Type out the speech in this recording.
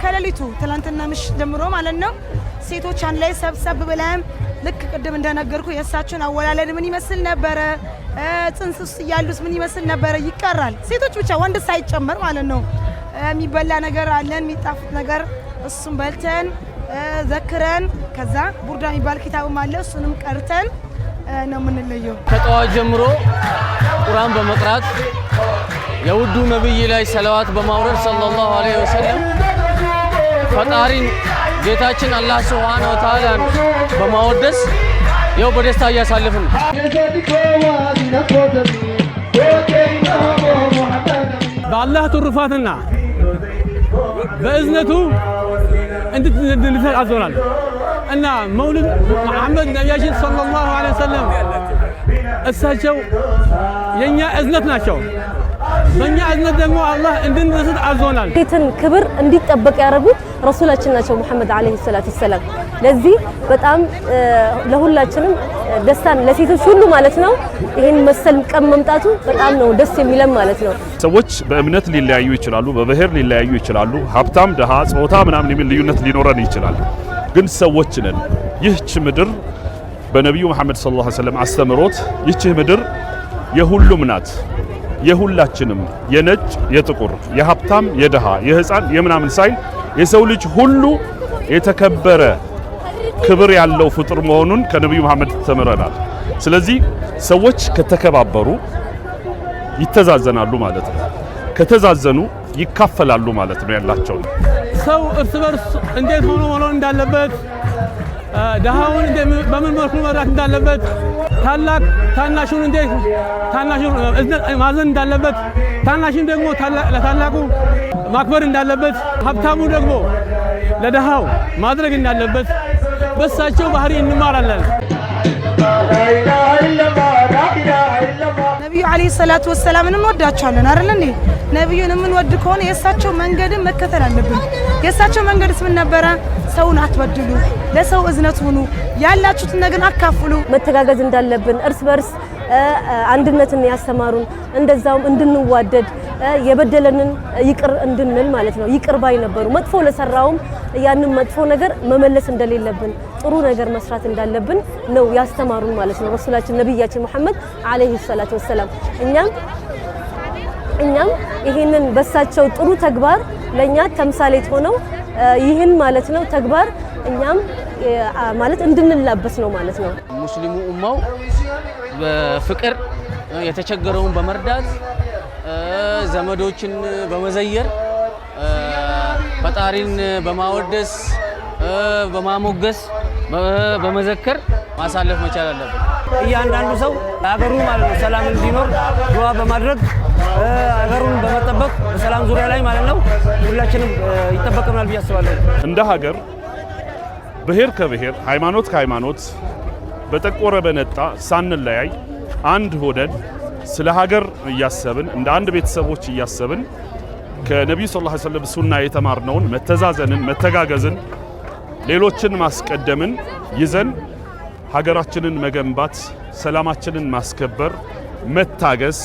ከሌሊቱ ትላንትና ምሽት ጀምሮ ማለት ነው ሴቶች አንድ ላይ ሰብሰብ ብለን ልክ ቅድም እንደነገርኩ የእሳቸውን አወላለድ ምን ይመስል ነበረ፣ ጽንስ ውስጥ ያሉት ምን ይመስል ነበረ ይቀራል። ሴቶች ብቻ ወንድ ሳይጨመር ማለት ነው። የሚበላ ነገር አለን የሚጣፍጥ ነገር፣ እሱም በልተን ዘክረን ከዛ ቡርዳ የሚባል ኪታብም አለ እሱንም ቀርተን ነው የምንለየው። ከጠዋት ጀምሮ ቁርአን በመቅራት የውዱ ነብይ ላይ ሰላዋት በማውረድ ሰለላሁ ዐለይሂ ወሰለም ፈጣሪን ጌታችን አላህ ሱብሓነሁ ወተዓላን በማወደስ ያው በደስታ እያሳለፍን ነው። በአላህ ትሩፋትና በእዝነቱ እንድንሰጥ አዞናል እና መውሊድ መሐመድ ነቢያችን ሰለላሁ ዐለይሂ ወሰለም እሳቸው የኛ እዝነት ናቸው። በእኛ እዝነት ደግሞ አላህ እንድንሰጥ አዞናል። ቤትን ክብር እንዲጠበቅ ያደረጉት ረሱላችን ናቸው መሐመድ አለይሂ ሰላቱ ሰላም። ለዚህ በጣም ለሁላችንም ደስታን ለሴቶች ሁሉ ማለት ነው ይሄን መሰል ቀን መምጣቱ በጣም ነው ደስ የሚለን ማለት ነው። ሰዎች በእምነት ሊለያዩ ይችላሉ፣ በብሔር ሊለያዩ ይችላሉ፣ ሀብታም ደሃ፣ ጾታ ምናምን የሚል ልዩነት ሊኖረን ይችላል። ግን ሰዎች ነን። ይህች ምድር በነቢዩ መሐመድ ሰለላሁ ዐለይሂ ወሰለም አስተምሮት ይህች ምድር የሁሉም ናት። የሁላችንም የነጭ የጥቁር የሀብታም የደሃ የህፃን የምናምን ሳይል የሰው ልጅ ሁሉ የተከበረ ክብር ያለው ፍጡር መሆኑን ከነቢዩ መሐመድ ተምረናል። ስለዚህ ሰዎች ከተከባበሩ ይተዛዘናሉ ማለት ነው። ከተዛዘኑ ይካፈላሉ ማለት ነው ያላቸው። ሰው እርስ በርስ እንዴት ሆኖ መኖር እንዳለበት፣ ደሃውን በምን መልኩ መርዳት እንዳለበት፣ ታላቅ ታናሹን እንዴት ታናሹን ማዘን እንዳለበት፣ ታናሹን ደግሞ ለታላቁ ማክበር እንዳለበት፣ ሀብታሙ ደግሞ ለደሃው ማድረግ እንዳለበት በሳቸው ባህሪ እንማራለን። ነብዩ አለይሂ ሰላቱ ወሰላም እንወዳቸዋለን አይደል እንዴ? ነብዩን የምንወድ ከሆነ የእሳቸው መንገድን መከተል አለብን። የእሳቸው መንገድስ ምን ነበረ? ሰውን አትበድሉ፣ ለሰው እዝነት ሁኑ፣ ያላችሁትን ነገር አካፍሉ፣ መተጋገዝ እንዳለብን እርስ በርስ አንድነትን ያስተማሩን፣ እንደዛውም እንድንዋደድ የበደለንን ይቅር እንድንል ማለት ነው። ይቅር ባይ ነበሩ። መጥፎ ለሰራውም ያንን መጥፎ ነገር መመለስ እንደሌለብን፣ ጥሩ ነገር መስራት እንዳለብን ነው ያስተማሩን ማለት ነው ረሱላችን ነብያችን መሐመድ አለይሂ ሰላቱ ወሰላም። እኛም ይሄንን በሳቸው ጥሩ ተግባር ለኛ ተምሳሌት ሆነው ይህን ማለት ነው ተግባር እኛም ማለት እንድንላበስ ነው ማለት ነው። ሙስሊሙ ኡማው በፍቅር የተቸገረውን በመርዳት ዘመዶችን በመዘየር ፈጣሪን በማወደስ በማሞገስ በመዘከር ማሳለፍ መቻል አለበት። እያንዳንዱ ሰው ሀገሩ ማለት ነው ሰላም እንዲኖር ዱዓ በማድረግ ሀገሩን በመጠበቅ በሰላም ዙሪያ ላይ ማለት ነው ሁላችንም ይጠበቀናል ብዬ አስባለሁ። እንደ ሀገር ብሔር ከብሔር ሃይማኖት ከሃይማኖት በጠቆረ በነጣ ሳንለያይ አንድ ሆነን ስለ ሀገር እያሰብን እንደ አንድ ቤተሰቦች እያሰብን ከነብዩ ሰለላሁ ዐለይሂ ወሰለም ሱና የተማርነውን መተዛዘንን፣ መተጋገዝን፣ ሌሎችን ማስቀደምን ይዘን ሀገራችንን መገንባት፣ ሰላማችንን ማስከበር፣ መታገስ